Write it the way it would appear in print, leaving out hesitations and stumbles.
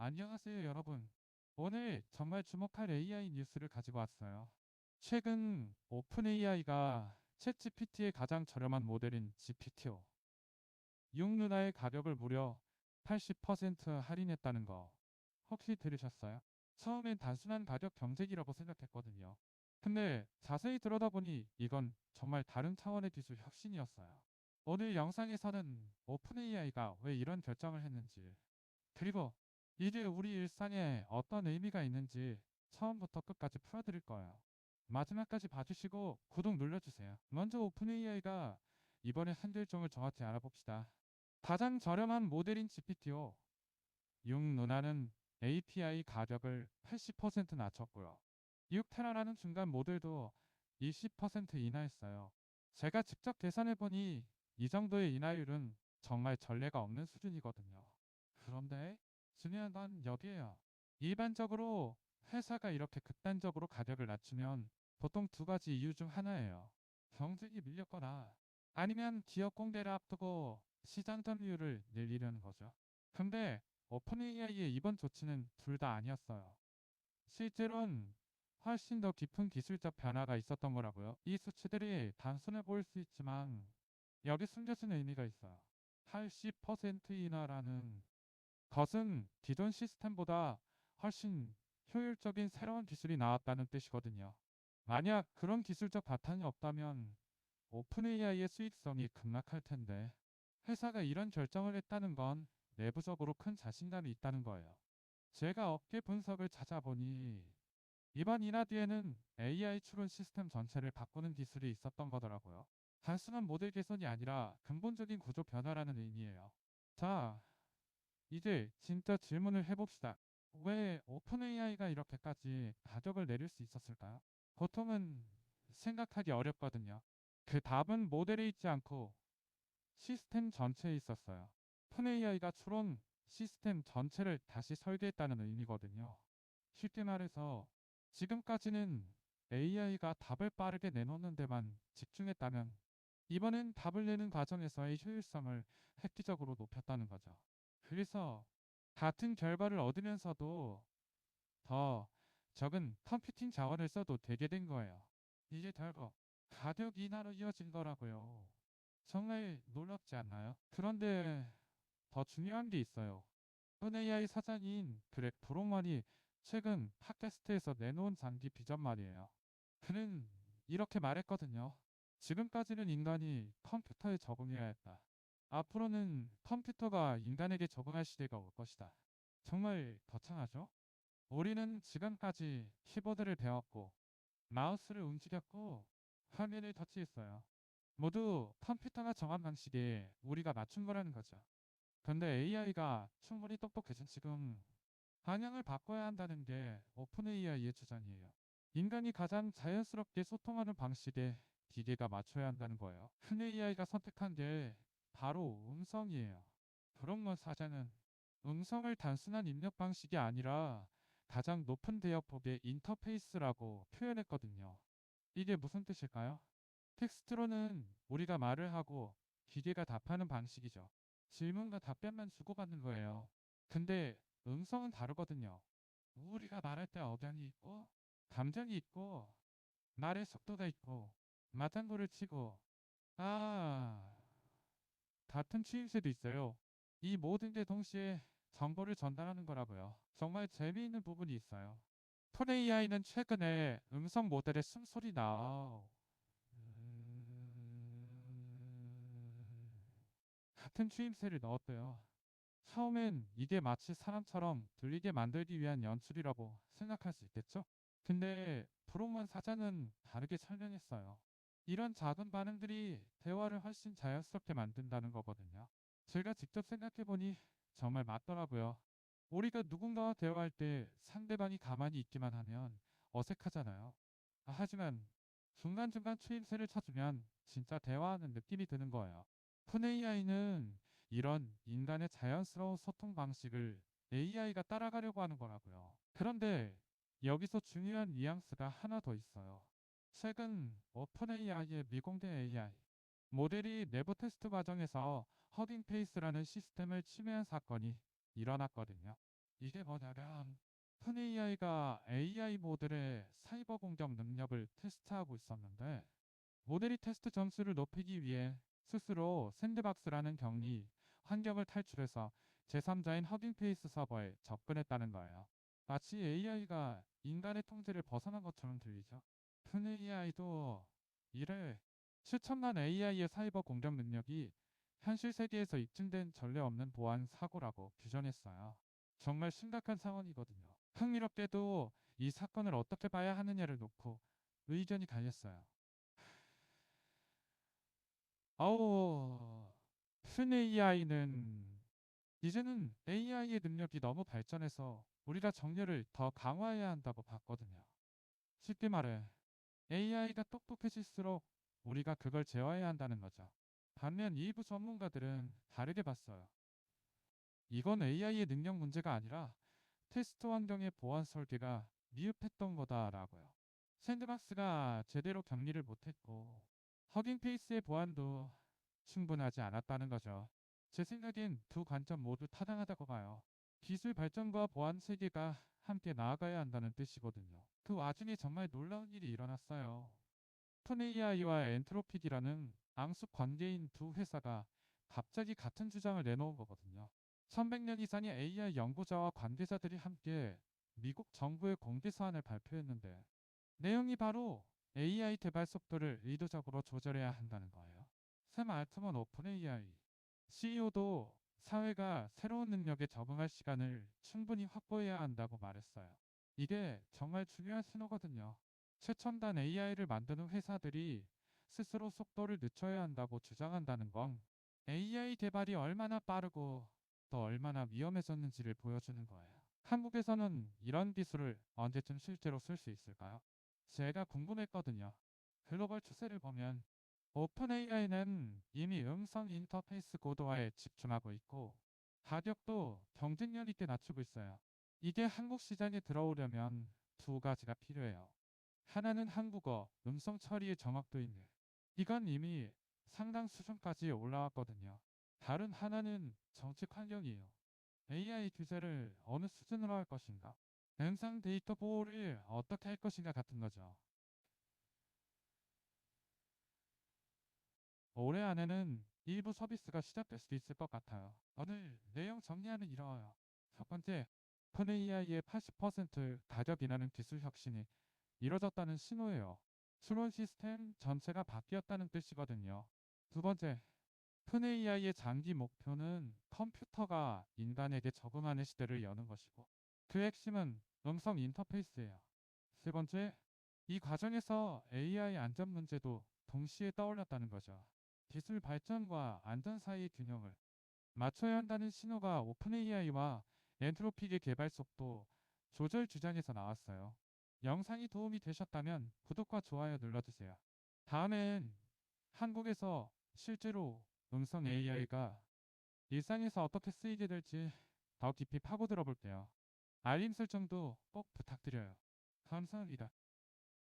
안녕하세요, 여러분. 오늘 정말 주목할 AI 뉴스를 가지고 왔어요. 최근 오픈AI가 챗GPT의 가장 저렴한 모델인 GPT-4 6루나의 가격을 무려 80% 할인했다는 거 혹시 들으셨어요? 처음엔 단순한 가격 경쟁이라고 생각했거든요. 근데 자세히 들여다보니 이건 정말 다른 차원의 기술 혁신이었어요. 오늘 영상에서는 오픈AI가 왜 이런 결정을 했는지, 그리고 이게 우리 일상에 어떤 의미가 있는지 처음부터 끝까지 풀어드릴 거예요. 마지막까지 봐주시고 구독 눌러주세요. 먼저 오픈AI가 이번에 한일종을 정확히 알아봅시다. 가장 저렴한 모델인 GPT-4 6루나는 API 가격을 80% 낮췄고요. 6테라라는 중간 모델도 20% 인하했어요. 제가 직접 계산해보니 이 정도의 인하율은 정말 전례가 없는 수준이거든요. 그런데 중요한 건 여기에요. 일반적으로 회사가 이렇게 극단적으로 가격을 낮추면 보통 두 가지 이유 중 하나예요. 경쟁이 밀렸거나 아니면 기업 공개를 앞두고 시장 점유율을 늘리려는 거죠. 근데 오픈AI의 이번 조치는 둘 다 아니었어요. 실제로는 훨씬 더 깊은 기술적 변화가 있었던 거라고요. 이 수치들이 단순해 보일 수 있지만 여기 숨겨진 의미가 있어요. 80% 인하라는 것은 기존 시스템보다 훨씬 효율적인 새로운 기술이 나왔다는 뜻이거든요. 만약 그런 기술적 바탕이 없다면 오픈AI의 수익성이 급락할 텐데, 회사가 이런 결정을 했다는 건 내부적으로 큰 자신감이 있다는 거예요. 제가 업계 분석을 찾아보니 이번 인하 뒤에는 AI 추론 시스템 전체를 바꾸는 기술이 있었던 거더라고요. 단순한 모델 개선이 아니라 근본적인 구조 변화라는 의미예요. 자, 이제 진짜 질문을 해봅시다. 왜 오픈AI가 이렇게까지 가격을 내릴 수 있었을까요? 보통은 생각하기 어렵거든요. 그 답은 모델에 있지 않고 시스템 전체에 있었어요. 오픈AI가 추론 시스템 전체를 다시 설계했다는 의미거든요. 쉽게 말해서 지금까지는 AI가 답을 빠르게 내놓는 데만 집중했다면 이번엔 답을 내는 과정에서의 효율성을 획기적으로 높였다는 거죠. 그래서 같은 결과를 얻으면서도 더 적은 컴퓨팅 자원을 써도 되게 된 거예요. 이게 결국 가격 인하로 이어진 거라고요. 정말 놀랍지 않나요? 그런데 더 중요한 게 있어요. OpenAI 사장인 그렉 브로먼이 최근 팟캐스트에서 내놓은 장기 비전 말이에요. 그는 이렇게 말했거든요. 지금까지는 인간이 컴퓨터에 적응해야 했다. 앞으로는 컴퓨터가 인간에게 적응할 시대가 올 것이다. 정말 거창하죠? 우리는 지금까지 키보드를 배웠고 마우스를 움직였고 화면을 터치했어요. 모두 컴퓨터가 정한 방식에 우리가 맞춘 거라는 거죠. 근데 AI가 충분히 똑똑해진 지금 방향을 바꿔야 한다는 게 오픈AI의 주장이에요. 인간이 가장 자연스럽게 소통하는 방식에 기계가 맞춰야 한다는 거예요. 큰 AI가 선택한 게 바로 음성이에요. 브롱먼 사장은 음성을 단순한 입력 방식이 아니라 가장 높은 대역폭의 인터페이스라고 표현했거든요. 이게 무슨 뜻일까요? 텍스트로는 우리가 말을 하고 기계가 답하는 방식이죠. 질문과 답변만 주고받는 거예요. 근데 음성은 다르거든요. 우리가 말할 때 억양이 있고 감정이 있고 말의 속도가 있고 맞장구를 치고 같은 추임새도 있어요. 이 모든 게 동시에 정보를 전달하는 거라고요. 정말 재미있는 부분이 있어요. 톤 AI는 최근에 음성 모델의 숨소리나 같은 추임새를 넣었대요. 처음엔 이게 마치 사람처럼 들리게 만들기 위한 연출이라고 생각할 수 있겠죠? 근데 브로만 사자는 다르게 설명했어요. 이런 작은 반응들이 대화를 훨씬 자연스럽게 만든다는 거거든요. 제가 직접 생각해보니 정말 맞더라고요. 우리가 누군가와 대화할 때 상대방이 가만히 있기만 하면 어색하잖아요. 하지만 중간중간 추임새를 쳐주면 진짜 대화하는 느낌이 드는 거예요. 푼 AI는 이런 인간의 자연스러운 소통 방식을 AI가 따라가려고 하는 거라고요. 그런데 여기서 중요한 뉘앙스가 하나 더 있어요. 최근 오픈AI의 미공개 AI 모델이 내부 테스트 과정에서 허깅 페이스라는 시스템을 침해한 사건이 일어났거든요. 이게 뭐냐면 푼AI가 AI 모델의 사이버 공격 능력을 테스트하고 있었는데 모델이 테스트 점수를 높이기 위해 스스로 샌드박스라는 격리 환경을 탈출해서 제3자인 허깅페이스 서버에 접근했다는 거예요. 마치 AI가 인간의 통제를 벗어난 것처럼 들리죠. 푼AI도 이래 실천난 AI의 사이버 공격 능력이 현실 세계에서 입증된 전례 없는 보안 사고라고 규정했어요. 정말 심각한 상황이거든요. 흥미롭게도 이 사건을 어떻게 봐야 하느냐를 놓고 의견이 갈렸어요. 아우, 푼 AI는 이제는 AI의 능력이 너무 발전해서 우리가 정렬을 더 강화해야 한다고 봤거든요. 쉽게 말해, AI가 똑똑해질수록 우리가 그걸 제어해야 한다는 거죠. 반면 일부 전문가들은 다르게 봤어요. 이건 AI의 능력 문제가 아니라 테스트 환경의 보안 설계가 미흡했던 거다라고요. 샌드박스가 제대로 격리를 못했고 허깅페이스의 보안도 충분하지 않았다는 거죠. 제 생각엔 두 관점 모두 타당하다고 봐요. 기술 발전과 보안 세계가 함께 나아가야 한다는 뜻이거든요. 그 와중에 정말 놀라운 일이 일어났어요. 푼AI와 엔트로피디라는 앙숙 관계인 두 회사가 갑자기 같은 주장을 내놓은 거거든요. 1100년 이상의 AI 연구자와 관계자들이 함께 미국 정부의 공개 사안을 발표했는데 내용이 바로 AI 개발 속도를 의도적으로 조절해야 한다는 거예요. 샘 알트먼 오픈 AI CEO도 사회가 새로운 능력에 적응할 시간을 충분히 확보해야 한다고 말했어요. 이게 정말 중요한 신호거든요. 최첨단 AI를 만드는 회사들이 스스로 속도를 늦춰야 한다고 주장한다는 건 AI 개발이 얼마나 빠르고 또 얼마나 위험해졌는지를 보여주는 거예요. 한국에서는 이런 기술을 언제쯤 실제로 쓸 수 있을까요? 제가 궁금했거든요. 글로벌 추세를 보면 오픈 AI는 이미 음성 인터페이스 고도화에 집중하고 있고 가격도 경쟁력 있게 낮추고 있어요. 이게 한국 시장에 들어오려면 두 가지가 필요해요. 하나는 한국어 음성 처리의 정확도인데 이건 이미 상당 수준까지 올라왔거든요. 다른 하나는 정책 환경이에요. AI 규제를 어느 수준으로 할 것인가? 음성 데이터 보호를 어떻게 할 것인가 같은 거죠. 올해 안에는 일부 서비스가 시작될 수 있을 것 같아요. 오늘 내용 정리하는 이러요. 첫 번째, 펀 AI의 80% 가격 인하는 기술 혁신이 이뤄졌다는 신호예요. 수론 시스템 전체가 바뀌었다는 뜻이거든요. 두 번째, 푼 AI의 장기 목표는 컴퓨터가 인간에게 적응하는 시대를 여는 것이고 그 핵심은 음성 인터페이스예요. 세 번째, 이 과정에서 AI 안전 문제도 동시에 떠올랐다는 거죠. 기술 발전과 안전 사이의 균형을 맞춰야 한다는 신호가 오픈 AI와 엔트로픽의 개발 속도 조절 주장에서 나왔어요. 영상이 도움이 되셨다면 구독과 좋아요 눌러주세요. 다음엔 한국에서 실제로 음성 AI가 일상에서 어떻게 쓰이게 될지 더 깊이 파고들어 볼게요. 알림 설정도 꼭 부탁드려요. 감사합니다.